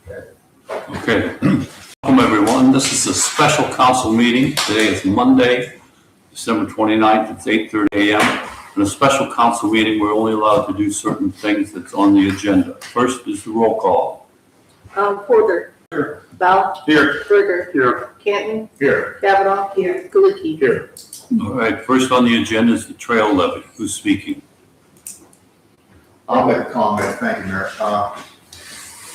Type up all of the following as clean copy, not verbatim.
Okay. Welcome, everyone. This is a special council meeting. Today is Monday, December 29th. It's 8:30 a.m. In a special council meeting, we're only allowed to do certain things that's on the agenda. First is the roll call. Porter. Here. Bell. Here. Berger. Here. Canton. Here. Kavanaugh. Here. Galicki. Here. All right, first on the agenda is the trail levy. Who's speaking? I'll make a comment. Thank you, Mayor.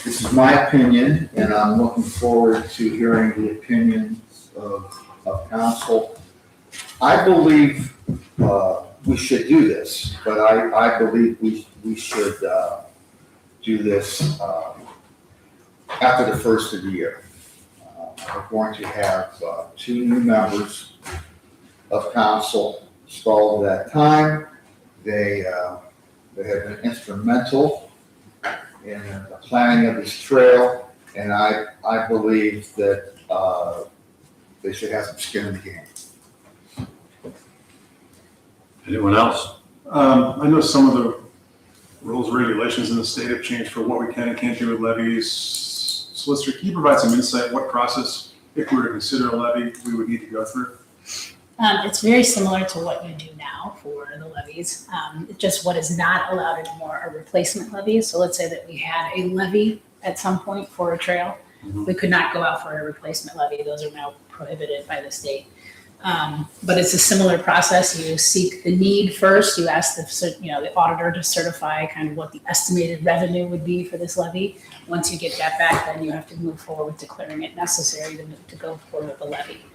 This is my opinion, and I'm looking forward to hearing the opinions of council. I believe we should do this, but I believe we should do this after the first of the year. We're going to have 2 new members of council installed at that time. They have been instrumental in the planning of this trail, and I believe that they should have some skin in the game. Anyone else? I know some of the rules and regulations in the state have changed for what we can and can't do with levies. Solicitor, can you provide some insight what process, if we were to consider a levy, we would need to go through? It's very similar to what you do now for the levies. Just what is not allowed anymore are replacement levies. So let's say that we had a levy at some point for a trail. We could not go out for a replacement levy. Those are now prohibited by the state. But it's a similar process. You seek the need first. You ask the auditor to certify kind of what the estimated revenue would be for this levy. Once you get that back, then you have to move forward with declaring it necessary to go forward with the levy.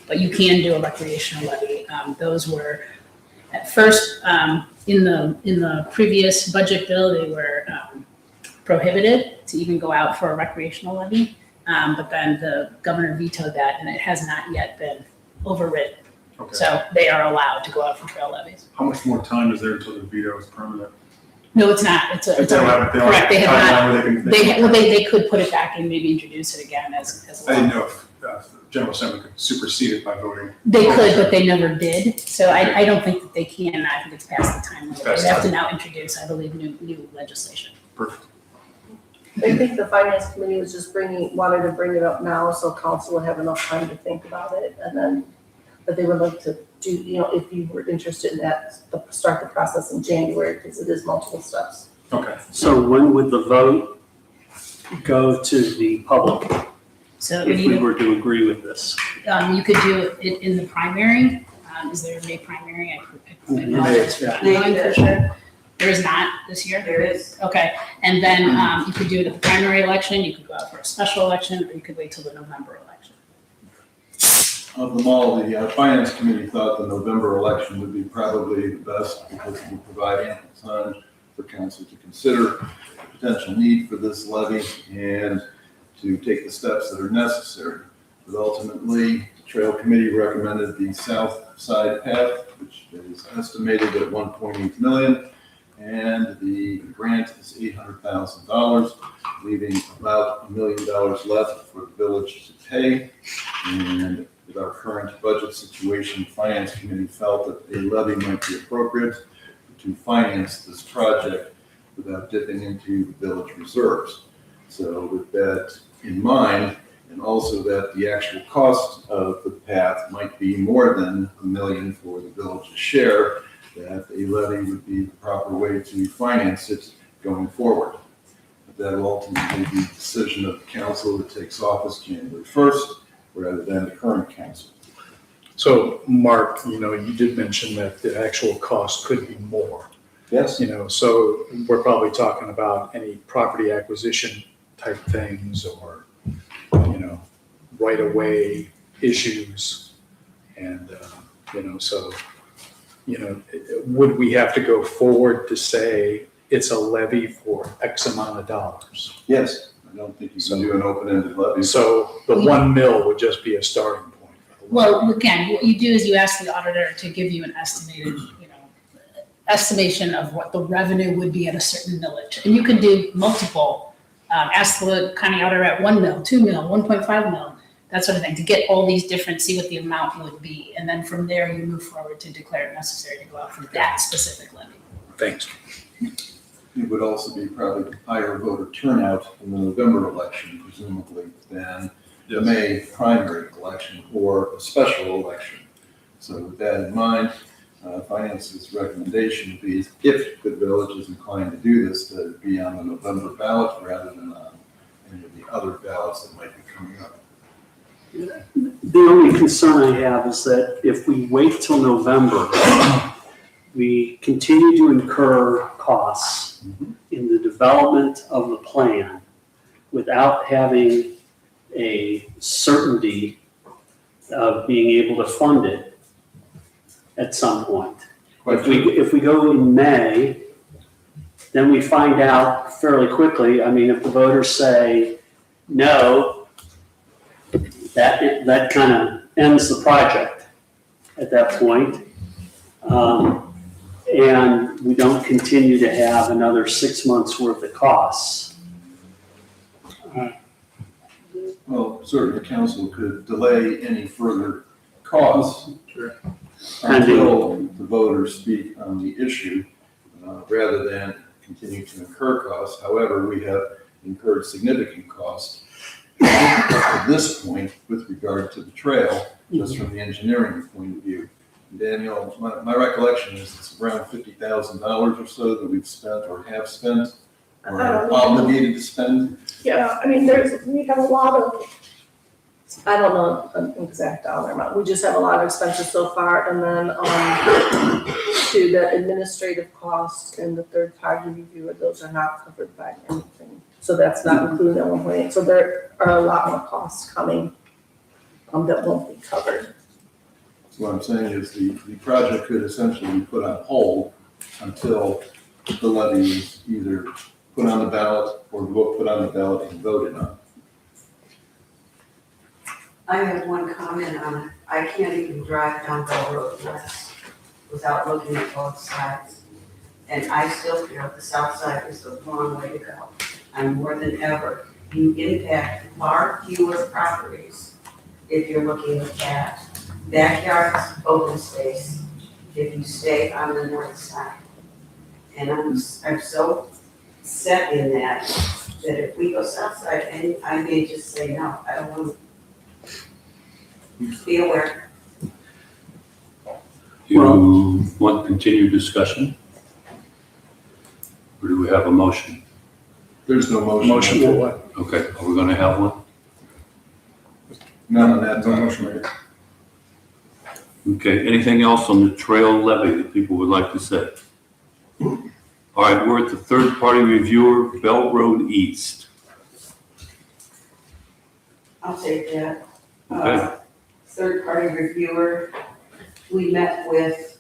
But you can do a recreational levy. Those were at first in the previous budget bill, they were prohibited to even go out for a recreational levy. But then the governor vetoed that, and it has not yet been overridden. Okay. So they are allowed to go out for trail levies. How much more time is there until the veto is permanent? No, it's not. It's They don't have- they don't correct. They have timeline not. where They could put it back and maybe introduce it again as a I didn't law. know if the General Assembly could supersede it by voting. They could, but they never did. So I don't think that they can. I think it's past the time limit. Past They have to time. now introduce, I believe, new legislation. Perfect. I think the finance committee was just wanted to bring it up now so council would have enough time to think about it. And then, but they would like to do, if you were interested in that, start the process in January because it is multiple steps. Okay. So when would the vote go to the public So if we were to agree with this? you could do it in the primary. Is there a May primary? I May, yeah. May for sure. There is not this year? There is. Okay, and then you could do it at the primary election, you could go out for a special election, or you could wait till the November election. Of them all, the finance committee thought the November election would be probably the best because it would provide ample time for council to consider the potential need for this levy and to take the steps that are necessary. But ultimately, the trail committee recommended the south side path, which is estimated at 1.8 million. And the grant is $800,000, leaving about $1 million left for the village to pay. And with our current budget situation, the Finance Committee felt that a levy might be appropriate to finance this project without dipping into the village reserves. So with that in mind, and also that the actual cost of the path might be more than $1 million for the village's share, that a levy would be the proper way to finance it going forward. That will ultimately be the decision of the council that takes office January 1st, rather than the current council. So, Mark, you did mention that the actual cost could be more. Yes. So we're probably talking about any property acquisition type things or, right-of-way issues. And, would we have to go forward to say it's a levy for X amount of dollars? Yes, I don't think you can do an open-ended levy. So the 1 mil would just be a starting point. Well, again, what you do is you ask the auditor to give you an estimated, estimation of what the revenue would be at a certain millage. And you can do multiple, ask the county auditor at 1 mil, 2 mil, 1.5 mil, that sort of thing, to get all these different, see what the amount would be. And then from there, you move forward to declare it necessary to go out for that specific levy. Thanks. it would also be probably higher voter turnout in the November election, presumably, than the May primary election or a special election. So with that in mind, Finance's recommendation would be, if the village is inclined to do this, to be on the November ballot rather than on any of the other ballots that might be coming up. The only concern I have is that if we wait till November, we continue to incur costs in the development of the plan without having a certainty of being able to fund it at some point. If we go in May, then we find out fairly quickly. I mean, if the voters say no, that kind of ends the project at that point. And we don't continue to have another 6 months worth of costs. Well, certainly council could delay any further costs until the voters speak on the issue, rather than continue to incur costs. However, we have incurred significant costs up to this point with regard to the trail, just from the engineering point of view. Daniel, my recollection is it's around $50,000 or so that we've spent or have spent or are obligated to spend. Yeah, I mean, we have a lot of, I don't know an exact dollar amount, we just have a lot of expenses so far, and then, to the administrative costs and the third-party reviewer, those are not covered by anything. So that's not including that 1.8, so there are a lot more costs coming, that won't be covered. So what I'm saying is the project could essentially be put on hold until the levy is either put on the ballot or put on the ballot and voted on. I have one comment on it. I can't even drive down Bell Road West without looking at both sides. And I still feel the south side is the wrong way to go. And more than ever, you impact far fewer properties if you're looking at backyards, open space, if you stay on the north side. And I'm so set in that if we go south side, and I may just say, no, I don't want to. Be aware. You want continued discussion? Or do we have a motion? There's no motion. Motion for what? Okay, are we gonna have one? None of that. No motion made. Okay, anything else on the trail levy that people would like to say? All right, we're at the third-party reviewer, Bell Road East. I'll take that. Okay. Third-party reviewer, we met with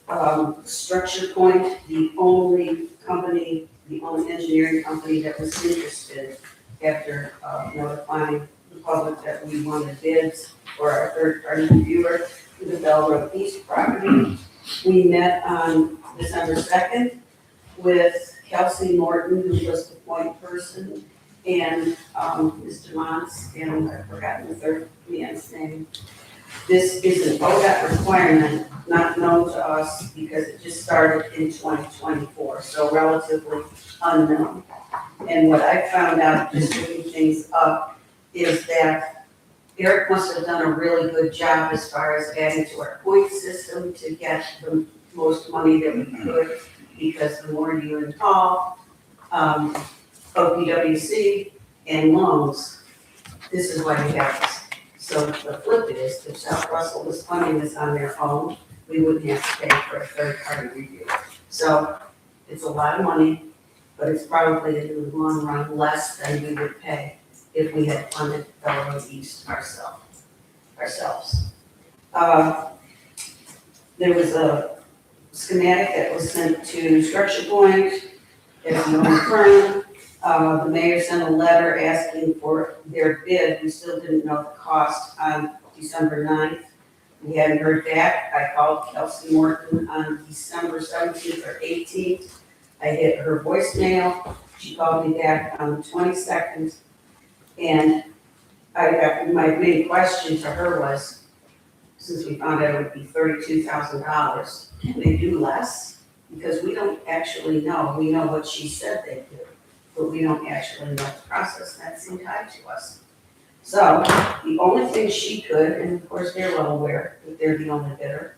Structure Point, the only engineering company that was interested after notifying the public that we wanted bids for our third-party reviewer for the Bell Road East property. We met on December 2nd with Kelsey Morton, who was the point person, and Mr. Mons, and I've forgotten the third man's name. This is an ODOT requirement not known to us because it just started in 2024, so relatively unknown. And what I found out, just looking things up, is that Eric must have done a really good job as far as adding to our point system to get the most money that we could, because the more you involve, OPWC and loans, this is why we have this. So the flip is, if South Russell was funding this on their own, we wouldn't have to pay for a third-party review. So it's a lot of money, but it's probably in the long run less than we would pay if we had funded Bell Road East ourselves. There was a schematic that was sent to Structure Point, as an own firm. The mayor sent a letter asking for their bid. We still didn't know the cost on December 9th. We hadn't heard back. I called Kelsey Morton on December 17th or 18th. I hit her voicemail. She called me back on the 22nd. And my main question to her was, since we found out it would be $32,000, can they do less? because we don't actually know. We know what she said they do, but we don't actually know the process that's tied to us. So the only thing she could, and of course they're well aware that they're the only bidder,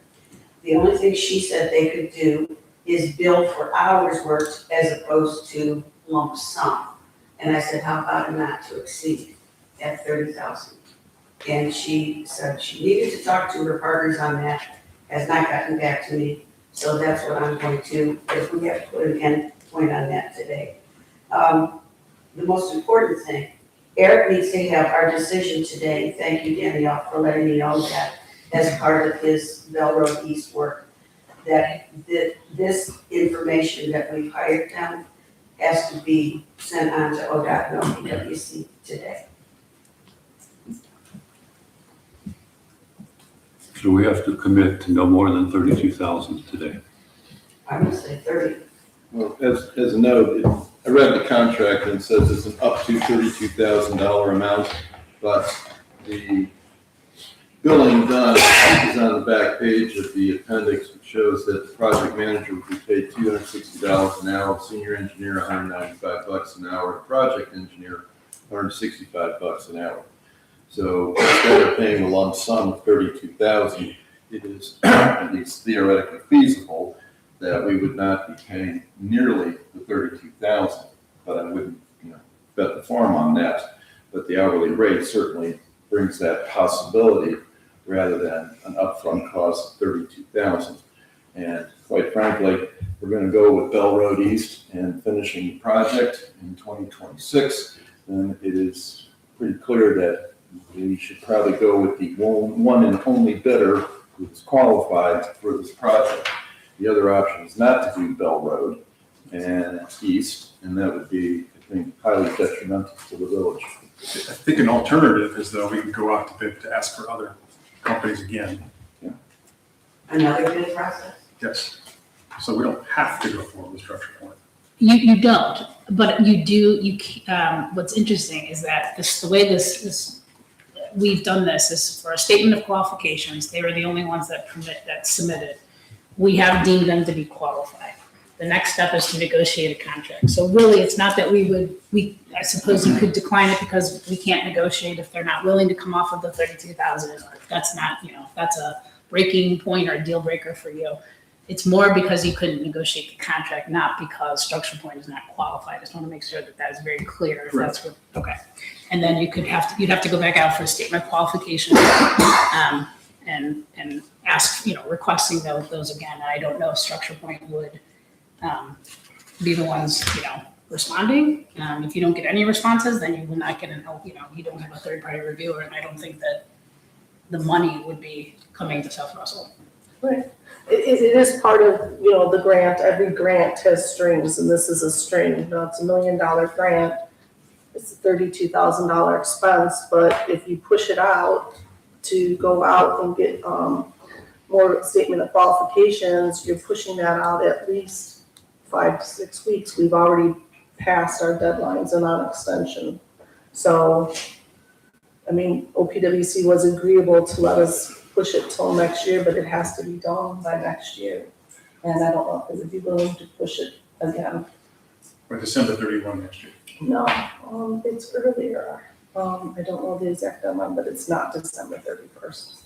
the only thing she said they could do is bill for hours worked as opposed to lump sum. And I said, how about a not to exceed at 30,000? And she said she needed to talk to her partners on that, has not gotten back to me. So that's what I'm going to, if we have to put an end point on that today. The most important thing, Eric needs to have our decision today. Thank you, Danielle, for letting me know that as part of his Bell Road East work, that this information that we've hired them has to be sent on to ODOT and OPWC today. So we have to commit to no more than 32,000 today. I would say 30. Well, as a note, I read the contract and it says it's an up to $32,000 amount, but the billing done is on the back page of the appendix, which shows that the project manager would be paid $260 an hour, senior engineer $195 an hour, project engineer $165 an hour. So instead of paying a lump sum of $32,000, it is at least theoretically feasible that we would not be paying nearly the $32,000, but I wouldn't, bet the farm on that. But the hourly rate certainly brings that possibility rather than an upfront cost of $32,000. And quite frankly, we're going to go with Bell Road East and finishing the project in 2026. And it is pretty clear that we should probably go with the one and only bidder who's qualified for this project. The other option is not to do Bell Road and East, and that would be, I think, highly detrimental to the village. I think an alternative is though we can go out to bid to ask for other companies again. Another bid process? Yes. So we don't have to go forward with Structure Point. You don't, but you do, what's interesting is that the way this, we've done this is for a statement of qualifications. They were the only ones that submitted. We have deemed them to be qualified. The next step is to negotiate a contract. So really, it's not that I suppose you could decline it because we can't negotiate if they're not willing to come off of the 32,000, or if that's not, if that's a breaking point or a deal breaker for you. It's more because you couldn't negotiate the contract, not because Structure Point is not qualified. I just want to make sure that that is very clear. If that's what, okay. And then you'd have to go back out for a statement of qualification, and ask, requesting those again. And I don't know if Structure Point would be the ones, responding. If you don't get any responses, then you will not get you don't have a third party reviewer, and I don't think that the money would be coming to South Russell. Right. It is part of, the grant. Every grant has strings, and this is a string. It's $1 million grant. It's a $32,000 expense, but if you push it out to go out and get more statement of qualifications, you're pushing that out at least 5 to 6 weeks. We've already passed our deadlines and on extension. So, OPWC was agreeable to let us push it till next year, but it has to be done by next year. And I don't know if they would be willing to push it again. Or December 31 next year. No, it's earlier. I don't know the exact deadline, but it's not December 31st.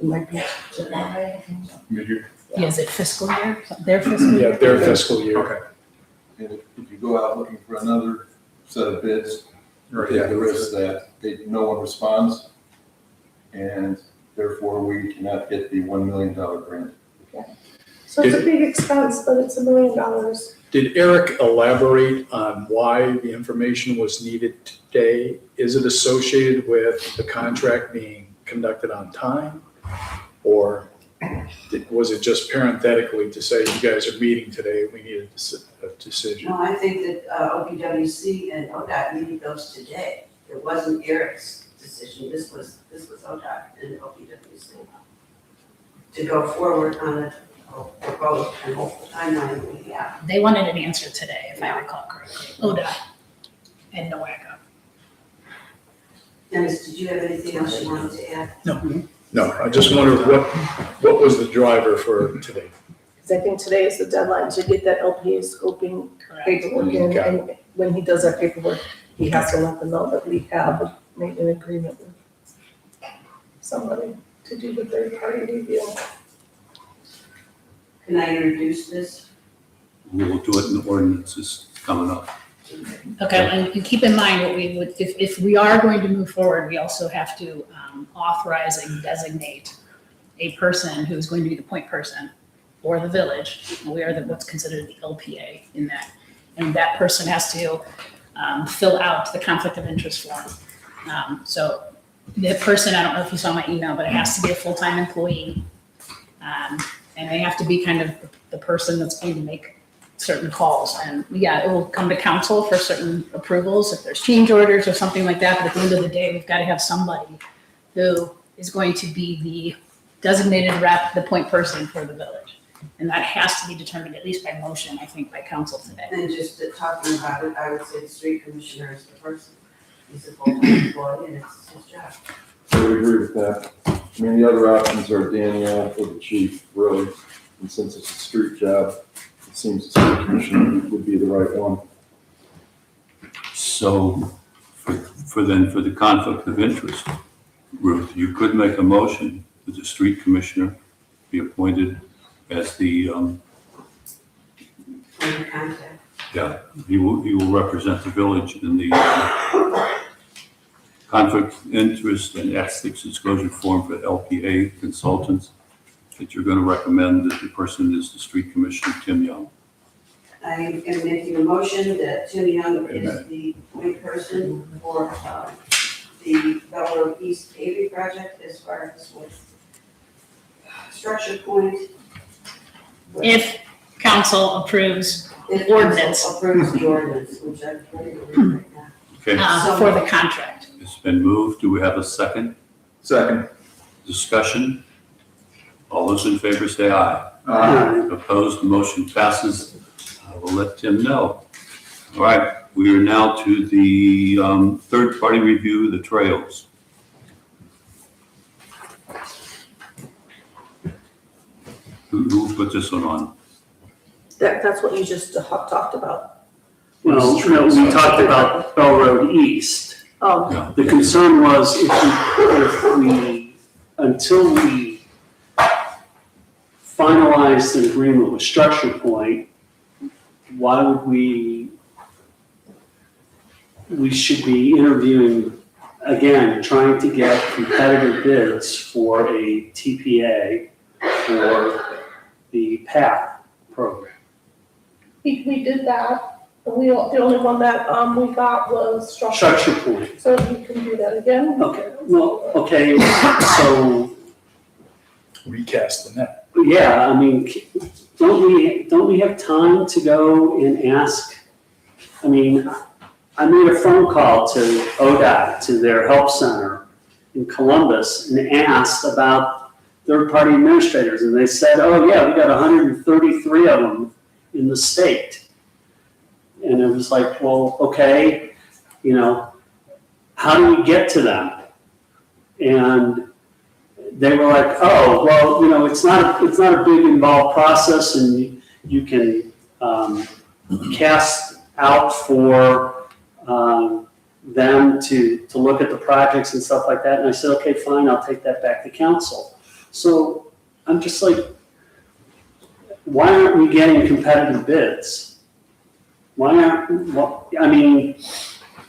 It might be July. Mid-year. Yeah, is it fiscal year? Their fiscal year? Yeah, their fiscal year. Okay. And if you go out looking for another set of bids, you take the risk that no one responds, and therefore we cannot get the $1 million grant. So it's a big expense, but it's $1 million. Did Eric elaborate on why the information was needed today? Is it associated with the contract being conducted on time? Or was it just parenthetically to say, you guys are meeting today, we need a decision? No, I think that OPWC and ODOT needed those today. It wasn't Eric's decision. This was ODOT and OPWC to go forward on a proposed and hopeful timeline we have. They wanted an answer today, if I recall correctly. ODOT and NOACA. Dennis, did you have anything else you wanted to add? No, I just wondered what was the driver for today? Because I think today is the deadline to get that LPA scoping Correct. paperwork in, Okay. and when he does that paperwork, he has to let them know that we have made an agreement with somebody to do the third party review. Can I introduce this? We'll do it in the ordinances coming up. Okay, and keep in mind what we would, if we are going to move forward, we also have to authorize and designate a person who's going to be the point person for the village. We are what's considered the LPA in that. And that person has to fill out the conflict of interest form. So the person, I don't know if you saw my email, but it has to be a full-time employee. And they have to be kind of the person that's going to make certain calls. And yeah, it will come to council for certain approvals if there's change orders or something like that. But at the end of the day, we've got to have somebody who is going to be the designated rep, the point person for the village. And that has to be determined at least by motion, I think, by council today. And just talking about it, I would say the street commissioner is the person. He's a full-time employee and it's his job. I would agree with that. I mean, the other options are Danielle or the chief, really. And since it's a street job, it seems the street commissioner would be the right one. So for the conflict of interest, Ruth, you could make a motion that the street commissioner be appointed as the, Under contact. yeah, he will represent the village in the conflict of interest and ethics disclosure form for LPA consultants, that you're going to recommend that the person is the street commissioner, Tim Young. I am making a motion that Tim Young is the point person for the Bell Road East paving project as far as with structure point. If council approves If ordinance. council approves the ordinance, which I'm going to read right now. Okay, for the contract. it's been moved. Do we have a second? Second. Discussion? All those in favor say aye. Opposed, the motion passes. I will let Tim know. All right, we are now to the third-party review of the trails. Who put this one on? That's what you just talked about. Well, no, we talked about Bell Road East. Oh, Yeah. The concern was until we finalized an agreement with Structure Point, why would we should be interviewing, again, trying to get competitive bids for a TPA for the PATH program. we did that. The only one that we got was structure. Structure Point. So you can do that again. Okay, well, okay, so, Recast the net. yeah, I mean, don't we have time to go and ask? I mean, I made a phone call to ODOT, to their help center in Columbus, and asked about third-party administrators, and they said, oh, yeah, we got 133 of them in the state. And it was like, well, okay, you know, how do we get to them? And they were like, oh, well, you know, it's not a big involved process, and you can cast out for them to look at the projects and stuff like that. And I said, okay, fine, I'll take that back to council. So I'm just like, why aren't we getting competitive bids? I mean,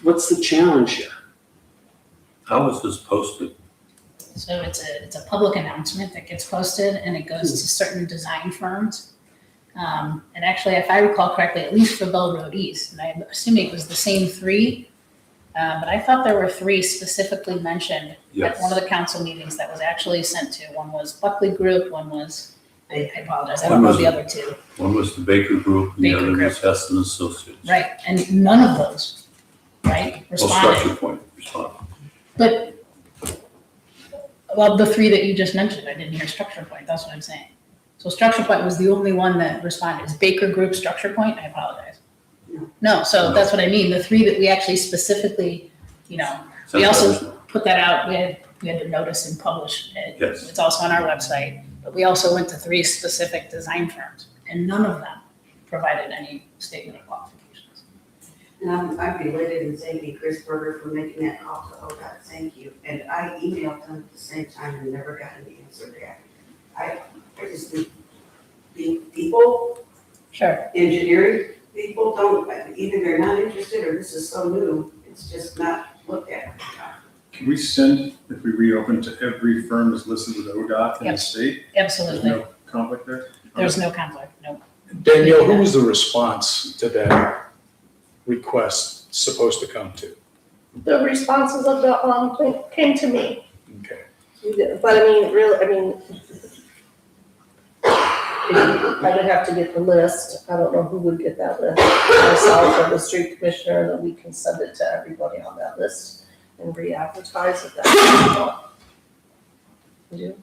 what's the challenge here? How was this posted? So it's a public announcement that gets posted and it goes to certain design firms. And actually, if I recall correctly, at least for Bell Road East, and I'm assuming it was the same three, but I thought there were three specifically mentioned at Yes. one of the council meetings that was actually sent to. One was Buckley Group, one was, I apologize, I don't know the other two. One was the Baker Group and the Baker other Group. was Heston Associates. Right, and none of those, right, Well, responded. Structure Point responded. But, well, the three that you just mentioned, I didn't hear Structure Point, that's what I'm saying. So Structure Point was the only one that responded. Is Baker Group Structure Point? I apologize. No, so No. that's what I mean. The three that we actually specifically, you know, we also put that out. We had to notice and publish it. Yes. It's also on our website. But we also went to 3 specific design firms, and none of them provided any statement of qualifications. And I'm related in thanking Chris Berger for making that call to ODOT, thank you. And I emailed them at the same time and never got an answer back. I just think the people, Sure. engineering people don't, either they're not interested or this is so new, it's just not looked at. Can we send, if we reopen, to every firm that's listed with ODOT in the Yep. state? There's Absolutely. no conflict there? There's no conflict, no. Danielle, who was the response to that request supposed to come to? The responses of the, thing came to me. Okay. But I mean, really, I mean, I would have to get the list. I don't know who would get that list, myself or the street commissioner, and then we can send it to everybody on that list and re-advertise it. You do?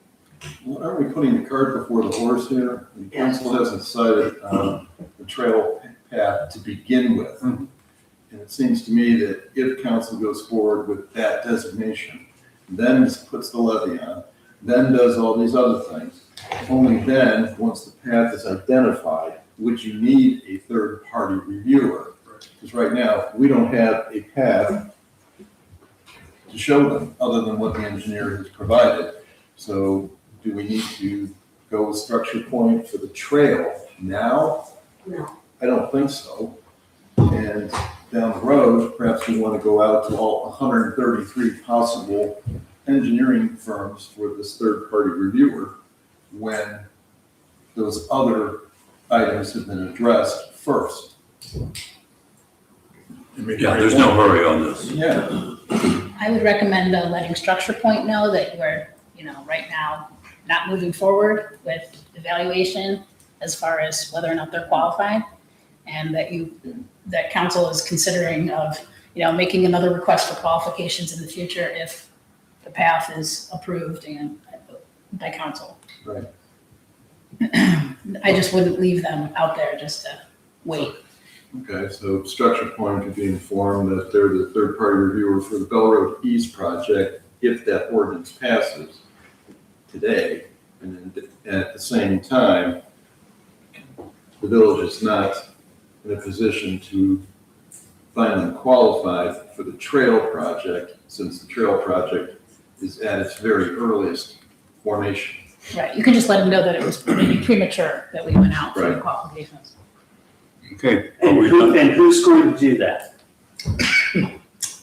Well, aren't we putting the cart before the horse here? The council hasn't decided on the trail path to begin with. And it seems to me that if council goes forward with that designation, then puts the levy on, then does all these other things, only then, once the path is identified, would you need a third-party reviewer? Because right now, we don't have a path to show them, other than what the engineer has provided. So do we need to go with structure point for the trail now? No. I don't think so. And down the road, perhaps we want to go out to all 133 possible engineering firms for this third-party reviewer when those other items have been addressed first. Yeah, there's no hurry on this. Yeah. I would recommend letting Structure Point know that you're, right now, not moving forward with evaluation as far as whether or not they're qualified, and that council is considering of, making another request for qualifications in the future if the path is approved and by council. Right. I just wouldn't leave them out there just to wait. Okay, so structure point could be informed that they're the third-party reviewer for the Bell Road East project if that ordinance passes today. And then at the same time, the village is not in a position to find them qualified for the trail project, since the trail project is at its very earliest formation. Right, you can just let them know that it was maybe premature that we went out for the Right. qualifications. Okay. And who's going to do that?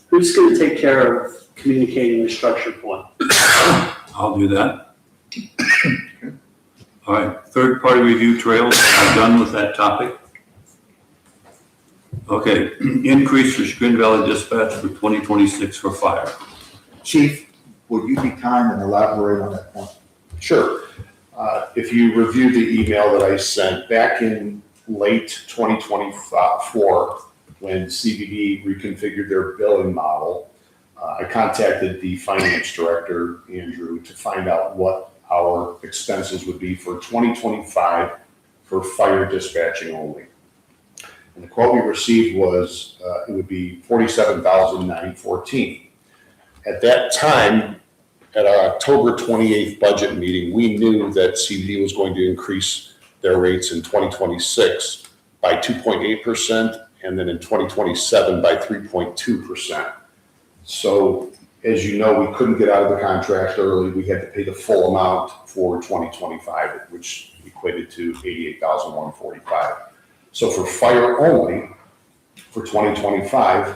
Who's going to take care of communicating the structure point? I'll do that. All right, third-party review trails, I'm done with that topic. Okay, increase for Chagrin Valley Dispatch for 2026 for fire. Chief, would you be kind and elaborate on that point? Sure. If you review the email that I sent back in late 2024, when CBD reconfigured their billing model, I contacted the finance director, Andrew, to find out what our expenses would be for 2025 for fire dispatching only. And the quote we received was, it would be $47,914. At that time, at our October 28th budget meeting, we knew that CBD was going to increase their rates in 2026 by 2.8% and then in 2027 by 3.2%. So as you know, we couldn't get out of the contract early. We had to pay the full amount for 2025, which equated to $88,145. So for fire only, for 2025,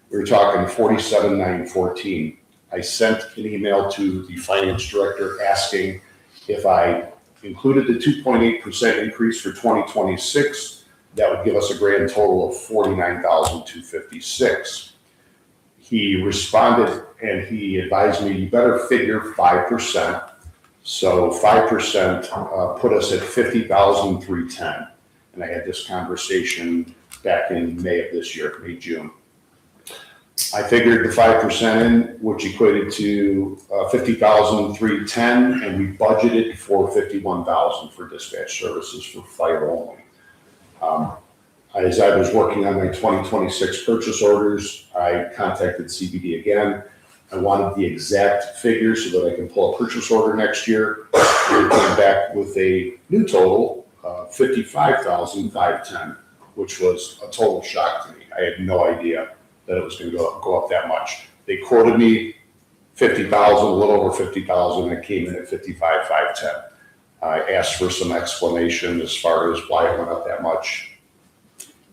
we were talking $47,914. I sent an email to the finance director asking if I included the 2.8% increase for 2026, that would give us a grand total of $49,256. He responded and he advised me, you better figure 5%. So 5% put us at $50,310. And I had this conversation back in May of this year, May, June. I figured the 5% in, which equated to $50,310, and we budgeted for $51,000 for dispatch services for fire only. As I was working on my 2026 purchase orders, I contacted CBD again. I wanted the exact figure so that I can pull a purchase order next year. They came back with a new total, $55,510, which was a total shock to me. I had no idea that it was gonna go up that much. They quoted me 50,000, a little over 50,000, and it came in at 55,510. I asked for some explanation as far as why it went up that much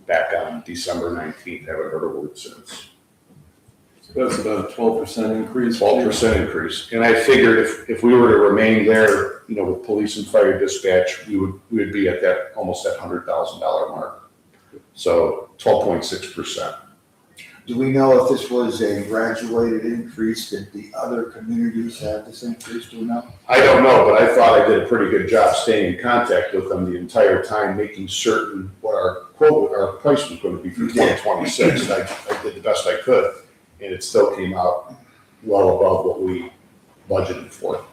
back on December 19th. I haven't heard a word since. So that's about a 12% increase. 12% increase. And I figured if we were to remain there, you know, with police and fire dispatch, we would be at that, almost that $100,000 mark. So 12.6%. Do we know if this was a graduated increase? Did the other communities have this increase? Do we know? I don't know, but I thought I did a pretty good job staying in contact with them the entire time, making certain what our price was going to be for 2026. And I did the best I could, and it still came out well above what we budgeted for.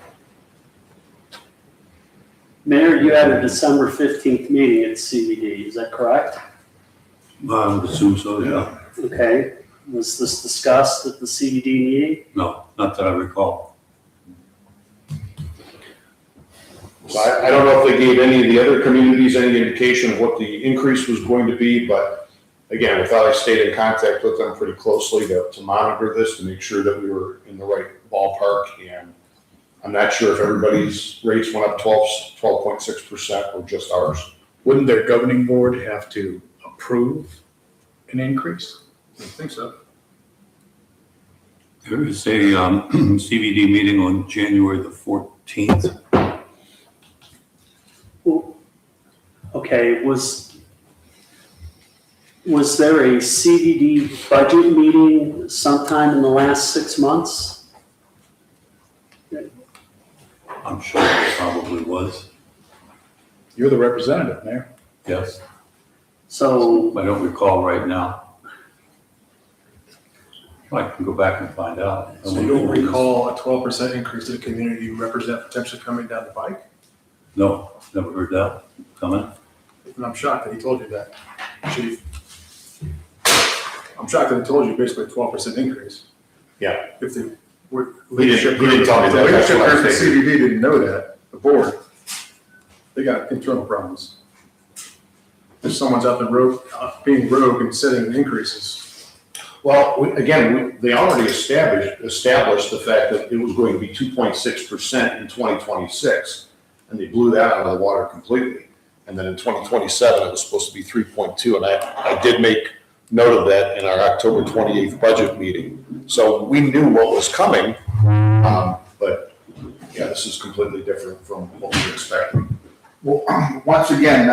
Mayor, you had a December 15th meeting at CBD, is that correct? I would assume so, yeah. Okay, was this discussed at the CBD meeting? No, not that I recall. So I don't know if they gave any of the other communities any indication of what the increase was going to be, but again, I thought I stayed in contact with them pretty closely to monitor this, to make sure that we were in the right ballpark. And I'm not sure if everybody's rates went up 12.6% or just ours. Wouldn't their governing board have to approve an increase? I think so. There is a CBD meeting on January the 14th. Okay, was there a CBD budget meeting sometime in the last 6 months? I'm sure it probably was, You're the representative, Mayor. yes. So, I don't recall right now. I can go back and find out. So you don't recall a 12% increase to the community you represent potentially coming down the pike? No, never heard that coming. And I'm shocked that he told you that, Chief. I'm shocked that he told you basically a 12% increase. Yeah. If the He didn't tell me if the that. That's leadership what I group at figured. CBD didn't know that, the board, they got internal problems. If someone's out the road, being rogue and setting increases, Well, they already established the fact that it was going to be 2.6% in 2026, and they blew that out of the water completely. And then in 2027, it was supposed to be 3.2, and I did make note of that in our October 28th budget meeting. So we knew what was coming, but yeah, this is completely different from what we were expecting. Well, once again,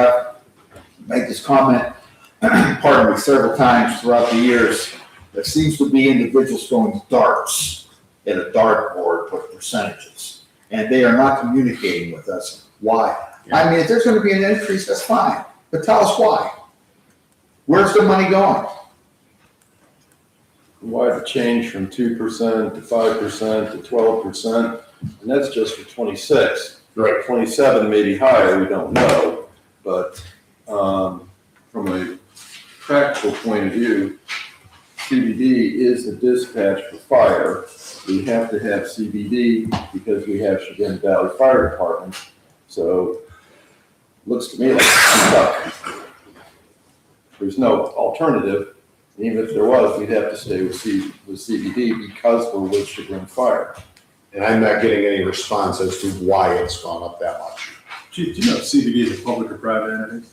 make this comment, pardon me, several times throughout the years. There seems to be individuals throwing darts at a dartboard with percentages, and they are not communicating with us. Why? I mean, if there's going to be an increase, that's fine, but tell us why. Where's the money going? Why the change from 2% to 5% to 12%, and that's just for 26. Right. 27 may be higher, we don't know, but from a practical point of view, CBD is the dispatch for fire. We have to have CBD because we have Chagrin Valley Fire Department. So looks to me like I'm stuck. There's no alternative. Even if there was, we'd have to stay with CBD because we're with Chagrin Fire. And I'm not getting any response as to why it's gone up that much. Chief, do you know if CBD is a public or private entity?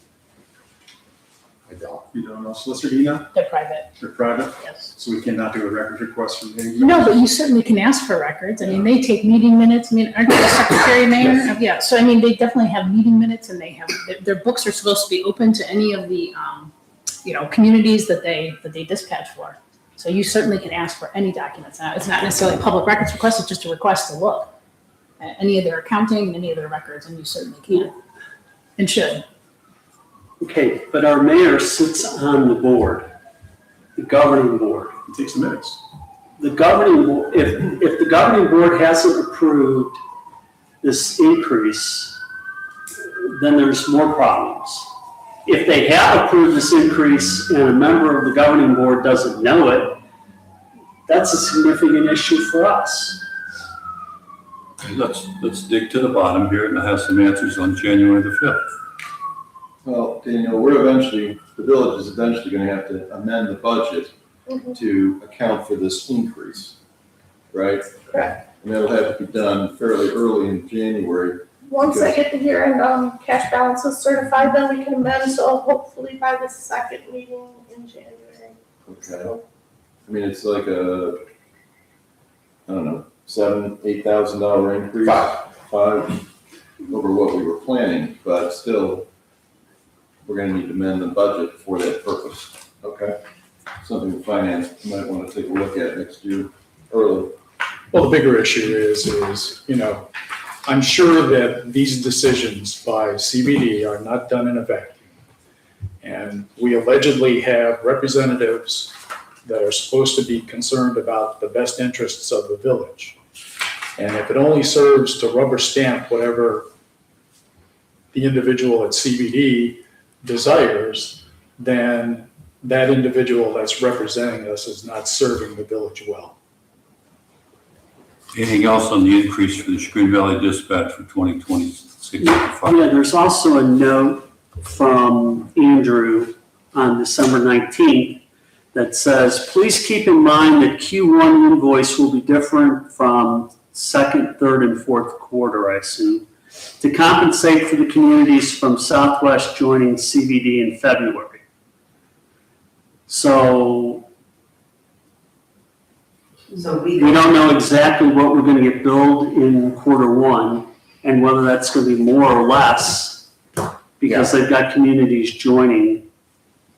I don't. You don't know, Solicitor, do you know? They're private, They're private, yes. so we cannot do a records request from any. No, but you certainly can ask for records. I mean, they take meeting minutes. I mean, aren't you the secretary, Mayor? Yeah, so I mean, they definitely have meeting minutes and they have, their books are supposed to be open to any of the, communities that they dispatch for. So you certainly can ask for any documents. Now, it's not necessarily a public records request, it's just a request to look at any of their accounting and any of their records, and you certainly can and should. okay, but our mayor sits on the board, the governing board. It takes minutes. The governing board, if the governing board hasn't approved this increase, then there's more problems. If they have approved this increase and a member of the governing board doesn't know it, that's a significant issue for us. Let's dig to the bottom here and have some answers on January the 5th. Well, Daniel, the village is eventually gonna have to amend the budget to account for this increase, right? Correct. And that'll have to be done fairly early in January. Once I get the year-end, cash balances certified, then we can amend, so hopefully by the second meeting in January. Okay. I mean, it's like a, I don't know, $7,000-8,000 increase. Five over what we were planning, but still, we're gonna need to amend the budget for that purpose. Okay. Something the finance might wanna take a look at next year, early. Well, the bigger issue is, you know, I'm sure that these decisions by CBD are not done in a vacuum. And we allegedly have representatives that are supposed to be concerned about the best interests of the village. And if it only serves to rubber stamp whatever the individual at CBD desires, then that individual that's representing us is not serving the village well. Anything else on the increase for the Green Valley Dispatch for 2026? Yeah, there's also a note from Andrew on December 19th that says, please keep in mind that Q1 invoice will be different from second, third, and fourth quarter, I assume, to compensate for the communities from Southwest joining CBD in February. So we don't know exactly what we're gonna get billed in quarter one and whether that's gonna be more or less because they've got communities joining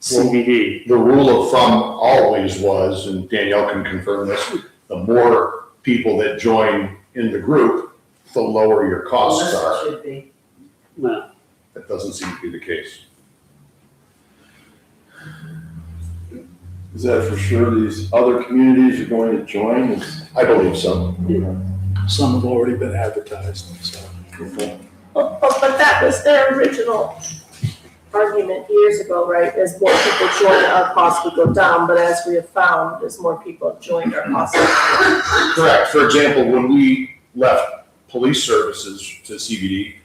CBD. The rule of thumb always was, and Danielle can confirm this, the more people that join in the group, the lower your costs Unless are. it should be. Well, That doesn't seem to be the case. Is that for sure these other communities are going to join? I believe so. Some have already been advertised, so. But that was their original argument years ago, right? As more people join, our costs would go down, but as we have found, as more people have joined, our costs are down. Correct. For example, when we left police services to CBD,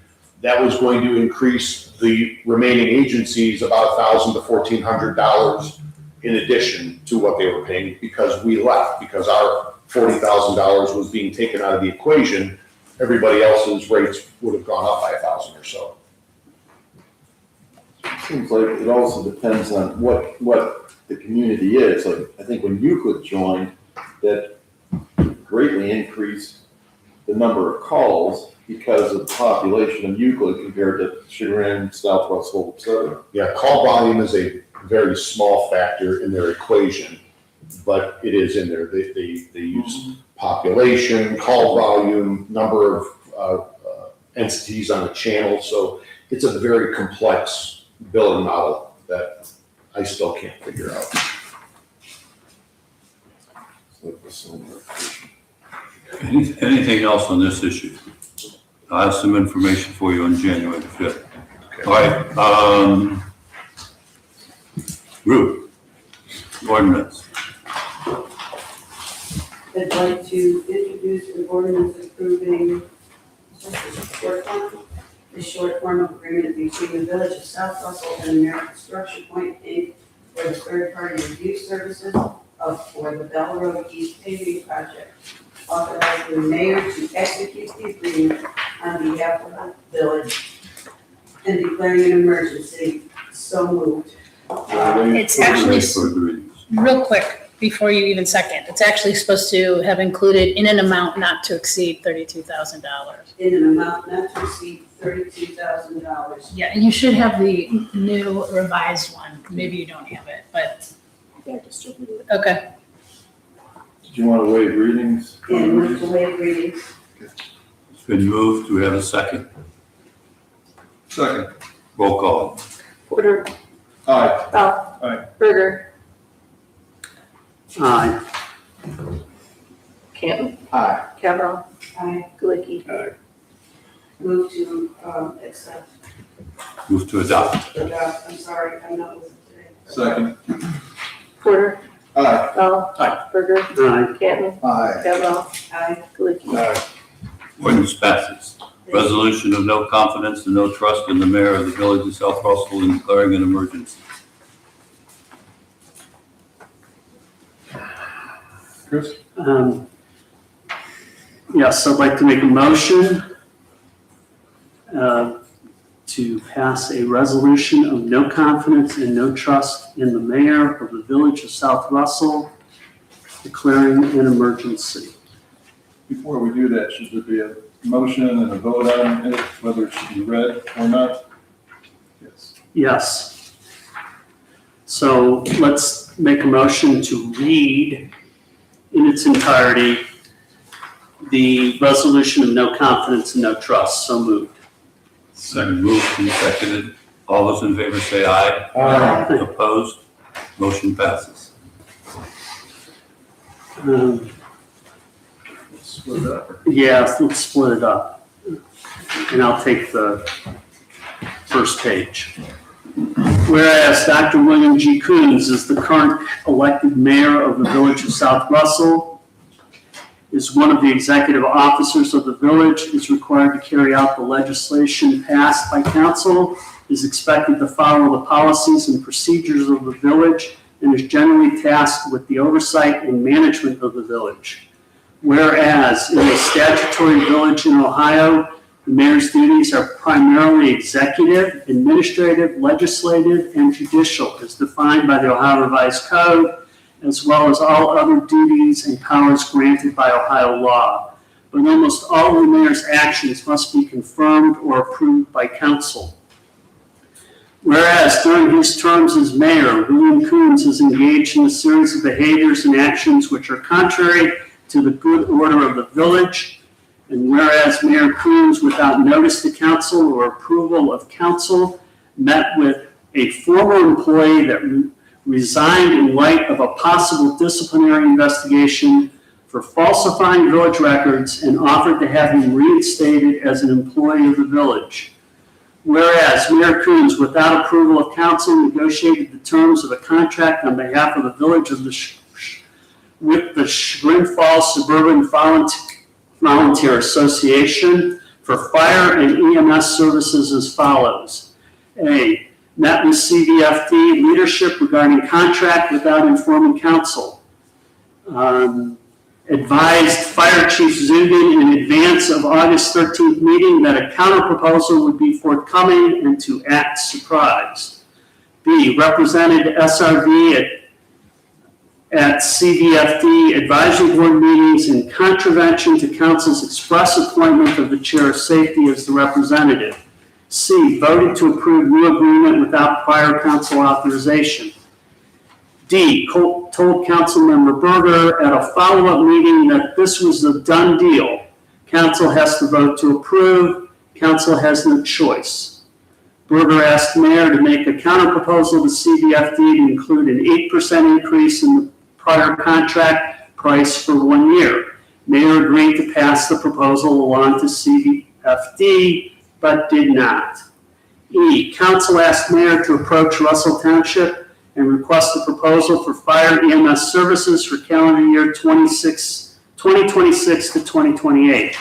that was going to increase the remaining agencies about $1,000 to $1,400 in addition to what they were paying because we left, because our $40,000 was being taken out of the equation. Everybody else's rates would have gone up by 1,000 or so. Seems like it also depends on what the community is. Like, I think when Euclid joined, that greatly increased the number of calls because of the population of Euclid compared to Chagrin, South Russell, et cetera. Yeah, call volume is a very small factor in their equation, but it is in there. They use population, call volume, number of entities on a channel. So it's a very complex billing model that I still can't figure out. Anything else on this issue? I have some information for you on January the 5th. All right, Ruth, ordinance. I'd like to introduce an ordinance approving the short form of agreement between the Village of South Russell and American Structure Point Inc. for the third-party review services for the Bell Road East paving project. Authorizing the mayor to execute the agreement on behalf of the village and declaring an emergency. So moved. It's actually, For the readings. real quick, before you even second, it's actually supposed to have included in an amount not to exceed $32,000. In an amount not to exceed $32,000. Yeah, and you should have the new revised one. Maybe you don't have it, but, Yeah, distributed. okay. Did you want to waive readings? And move to waive readings. It's been moved. Do we have a second? Second. Roll call. Porter, Aye. Bell. Aye. Berger, Aye. Canton, Aye. Kavanaugh, I Galicki. move to accept, Move to adopt. adopt, I'm sorry, I'm not with it today. Second. Porter, Aye. Bell. Aye. Berger. Aye. Canton. Aye. Kavanaugh. Aye. Kaliki. Ordinance passes. Resolution of no confidence and no trust in the mayor of the village of South Russell and declaring an emergency. Chris? Yes, I'd like to make a motion to pass a resolution of no confidence and no trust in the mayor of the village of South Russell, declaring an emergency. Before we do that, should there be a motion and a vote on it, whether it should be read or not? Yes. Yes. So let's make a motion to read in its entirety the resolution of no confidence and no trust. So moved. Second. Moved and seconded. All those in favor say aye. Aye. Opposed? Motion passes. Split it up. Yeah, let's split it up. And I'll take the first page. Whereas Dr. William G. Coons is the current elected mayor of the village of South Russell, is one of the executive officers of the village, is required to carry out the legislation passed by council, is expected to follow the policies and procedures of the village, and is generally tasked with the oversight and management of the village. Whereas in a statutory village in Ohio, the mayor's duties are primarily executive, administrative, legislative, and judicial, as defined by the Ohio Revised Code, as well as all other duties and powers granted by Ohio law. But almost all of the mayor's actions must be confirmed or approved by council. Whereas during his terms as mayor, William Coons has engaged in a series of behaviors and actions which are contrary to the good order of the village, and whereas Mayor Coons, without notice to council or approval of council, met with a former employee that resigned in light of a possible disciplinary investigation for falsifying village records and offered to have him reinstated as an employee of the village. Whereas Mayor Coons, without approval of council, negotiated the terms of a contract on behalf of the village of with the Chagrin Falls Suburban Volunteer Association for fire and EMS services as follows. A, met with CVFD leadership regarding contract without informing council. Advised Fire Chief Zugan in advance of August 13th meeting that a counter-proposal would be forthcoming and to act surprised. B, represented SRV at CVFD advisory board meetings in contravention to council's express appointment of the chair of safety as the representative. C, voted to approve new agreement without prior council authorization. D, told Councilmember Berger at a follow-up meeting that this was a done deal. Council has to vote to approve. Council has no choice. Berger asked mayor to make a counter-proposal to CVFD to include an 8% increase in the prior contract price for 1 year. Mayor agreed to pass the proposal along to CVFD, but did not. E, council asked mayor to approach Russell Township and request a proposal for fire EMS services for calendar year 2026 to 2028.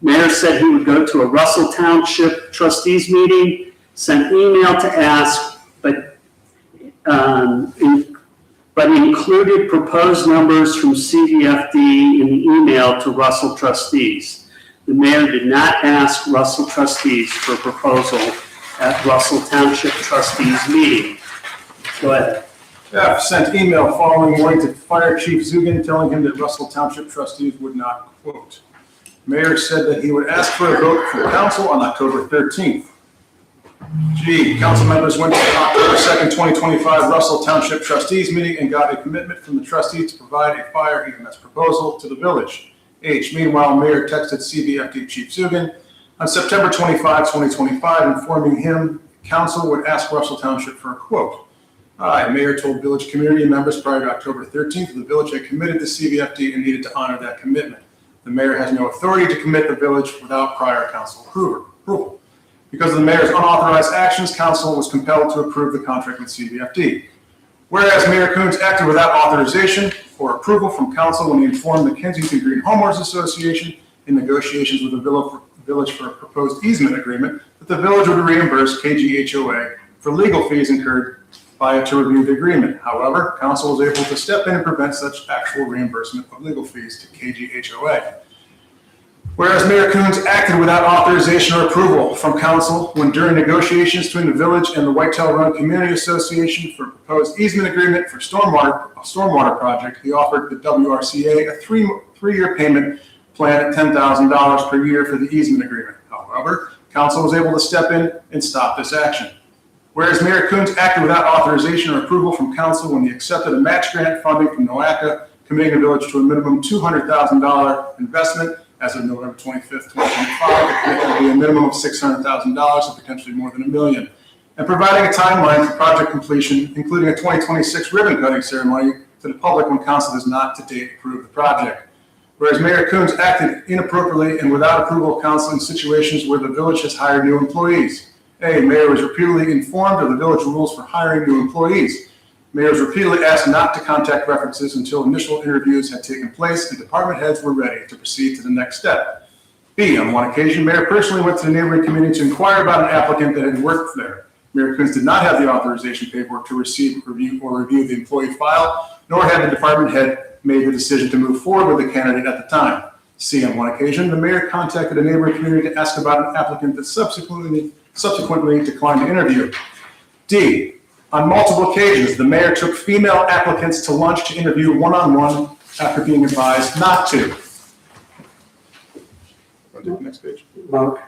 Mayor said he would go to a Russell Township trustees meeting, sent email to ask, but included proposed numbers from CVFD in the email to Russell trustees. The mayor did not ask Russell trustees for a proposal at Russell Township trustees meeting. Go ahead. F, sent email following morning to Fire Chief Zugan telling him that Russell Township trustees would not quote. Mayor said that he would ask for a vote from council on October 13th. G, council members went to the October 2nd, 2025 Russell Township trustees meeting and got a commitment from the trustees to provide a fire EMS proposal to the village. H, meanwhile, mayor texted CVFD Chief Zugan on September 25, 2025, informing him council would ask Russell Township for a quote. I, mayor told village community members prior to October 13th the village had committed to CVFD and needed to honor that commitment. The mayor has no authority to commit the village without prior council approval. Because of the mayor's unauthorized actions, council was compelled to approve the contract with CVFD. Whereas Mayor Coons acted without authorization or approval from council when he informed the Kensington Green Homeowners Association in negotiations with the village for a proposed easement agreement that the village would reimburse KGHOA for legal fees incurred by it to review the agreement. However, council was able to step in and prevent such actual reimbursement of legal fees to KGHOA. Whereas Mayor Coons acted without authorization or approval from council when during negotiations between the village and the Whitetail Run Community Association for a proposed easement agreement for a stormwater project, he offered the WRCA a three-year payment plan at $10,000 per year for the easement agreement. However, council was able to step in and stop this action. Whereas Mayor Coons acted without authorization or approval from council when he accepted a match grant funding from NOACA, committing the village to a minimum $200,000 investment as of November 25th, 2025, the commitment will be a minimum of $600,000 and potentially more than $1 million. And providing a timeline for project completion, including a 2026 ribbon cutting ceremony to the public when council has not to date approved the project. Whereas Mayor Coons acted inappropriately and without approval of council in situations where the village has hired new employees. A, mayor was repeatedly informed of the village rules for hiring new employees. Mayor was repeatedly asked not to contact references until initial interviews had taken place and department heads were ready to proceed to the next step. B, on one occasion, mayor personally went to the neighboring community to inquire about an applicant that had worked there. Mayor Coons did not have the authorization paperwork to review the employee file, nor had the department head made the decision to move forward with the candidate at the time. C, on one occasion, the mayor contacted a neighboring community to ask about an applicant that subsequently declined to interview. D, on multiple occasions, the mayor took female applicants to lunch to interview one-on-one after being advised not to. Next page. Mark?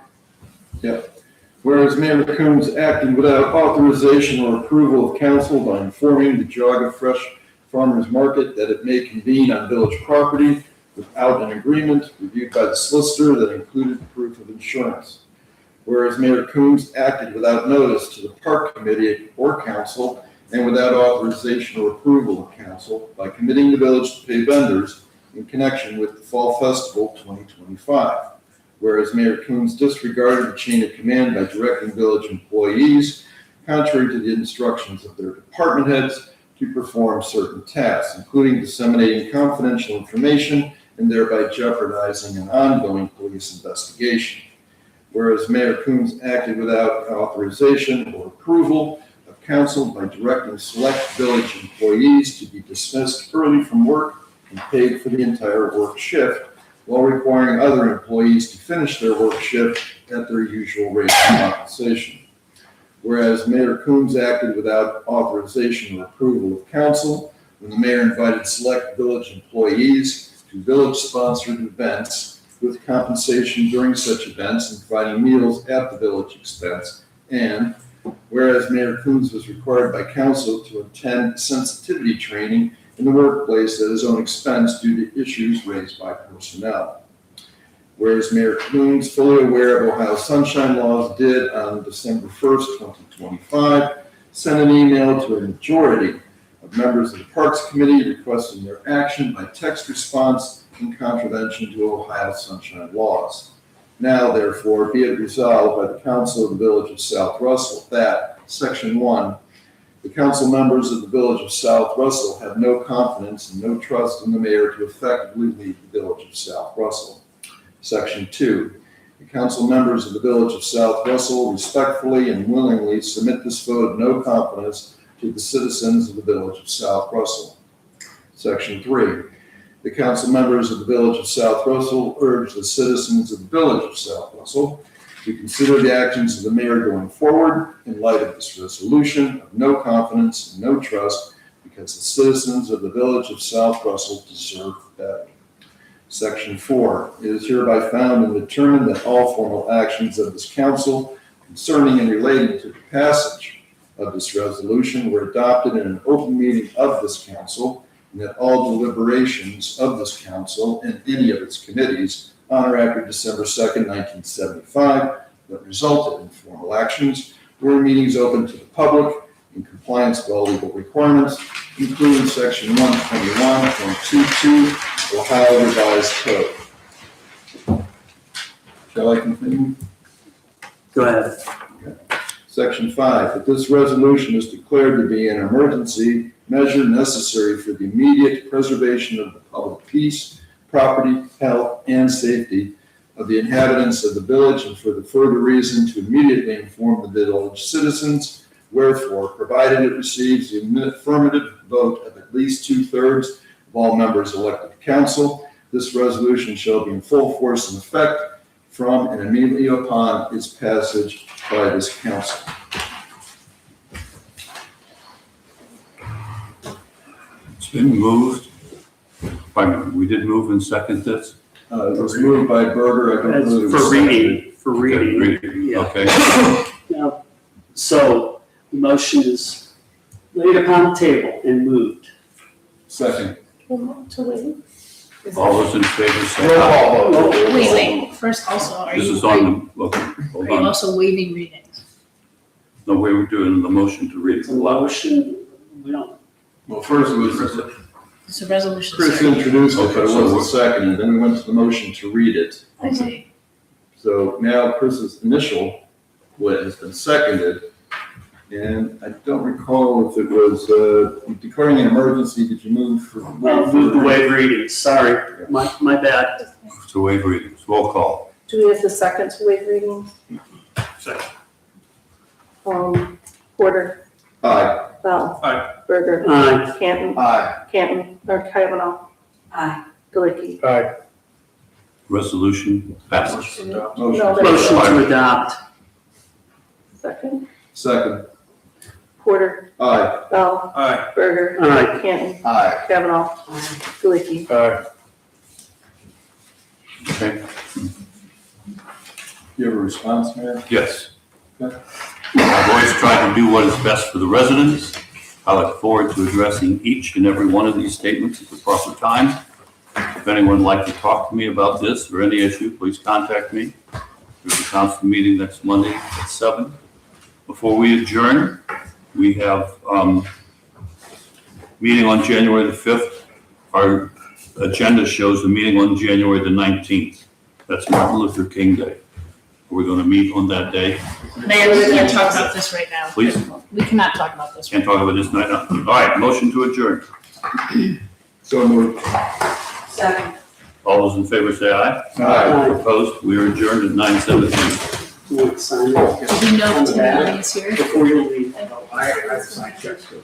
Whereas Mayor Coons acted without authorization or approval of council by informing the Geauga Fresh Farmers Market that it may convene on village property without an agreement reviewed by the solicitor that included proof of insurance. Whereas Mayor Coons acted without notice to the park committee or council and without authorization or approval of council by committing the village to pay vendors in connection with the Fall Festival 2025. Whereas Mayor Coons disregarded the chain of command by directing village employees, contrary to the instructions of their department heads, to perform certain tasks, including disseminating confidential information and thereby jeopardizing an ongoing police investigation. Whereas Mayor Coons acted without authorization or approval of council by directing select village employees to be dismissed early from work and paid for the entire work shift, while requiring other employees to finish their work shift at their usual rate of compensation. Whereas Mayor Coons acted without authorization or approval of council when the mayor invited select village employees to village-sponsored events with compensation during such events and providing meals at the village expense. And whereas Mayor Coons was required by council to attend sensitivity training in the workplace at his own expense due to issues raised by personnel. Whereas Mayor Coons, fully aware of Ohio Sunshine Laws, did on December 1st, 2025, send an email to a majority of members of the Parks Committee requesting their action by text response in contravention to Ohio Sunshine Laws. Now, therefore, be it resolved by the Council of the Village of South Russell that, Section 1, the council members of the Village of South Russell have no confidence and no trust in the mayor to effectively lead the Village of South Russell. Section 2, the council members of the Village of South Russell respectfully and willingly submit this vote of no confidence to the citizens of the Village of South Russell. Section 3, the council members of the Village of South Russell urge the citizens of the Village of South Russell to consider the actions of the mayor going forward in light of this resolution of no confidence and no trust, because the citizens of the Village of South Russell deserve better. Section 4, it is hereby found and determined that all formal actions of this council concerning and relating to the passage of this resolution were adopted in an open meeting of this council, and that all deliberations of this council and any of its committees on or after December 2nd, 1975, that resulted in formal actions were in meetings open to the public in compliance with all legal requirements, including Section 121.22 Ohio Revised Code. Shall I continue? Go ahead. Section 5, that this resolution is declared to be an emergency measure necessary for the immediate preservation of the public peace, property, health, and safety of the inhabitants of the village, and for the further reason to immediately inform the village citizens. Wherefore, provided it receives the affirmative vote of at least 2/3 of all members elected to council, this resolution shall be in full force and effect from and immediately upon its passage by this council. It's been moved. We did move and second this? It was moved by Berger, I don't That's believe it was for seconded. reading, for reading. Reading, Yeah. okay. Now, so the motion is laid upon the table and moved. Second. To wait. Is All it- those in favor say Roll aye. call vote. Wait, first also, are This you, is on the, okay, hold are you on. also waiving readings? No, we were doing the motion to read it It's a aloud. motion, we don't, Well, first it was It's a resolution. Chris sorry. introduced it, but it Okay, so wasn't seconded, then we went to the motion to read it. I see. So now Chris's initial, what has been seconded, and I don't recall if it was declaring an emergency, did you move for? move the waive readings, sorry, my bad. To waive readings, roll call. Do we have the second to waive readings? Second. Porter, Aye. Bell. Aye. Berger. Aye. Canton, Aye. or Kavanaugh, Aye. Galicki. Aye. Resolution passes. No, Motion. that's- Motion to adopt. Second, Second. Porter, Aye. Bell, Aye. Berger. Aye. Canton, Aye. Kavanaugh, Galicki. Aye. Okay, You have a response, Mayor? yes. Okay. I've always tried to do what is best for the residents. I look forward to addressing each and every one of these statements at the proper time. If anyone would like to talk to me about this or any issue, please contact me. There's a council meeting next Monday at 7. Before we adjourn, we have meeting on January the 5th. Our agenda shows the meeting on January the 19th. That's Martin Luther King Day. We're going to meet on that day. Mayor, we can't talk about this right now. Please, We cannot talk about this. can't talk about this night. All right, motion to adjourn. So moved. Second. All those in favor say aye. Aye. Opposed? We are adjourned at 9:17. You want to sign it Do you know if Tim Allen is here? before you leave? I signed checks too.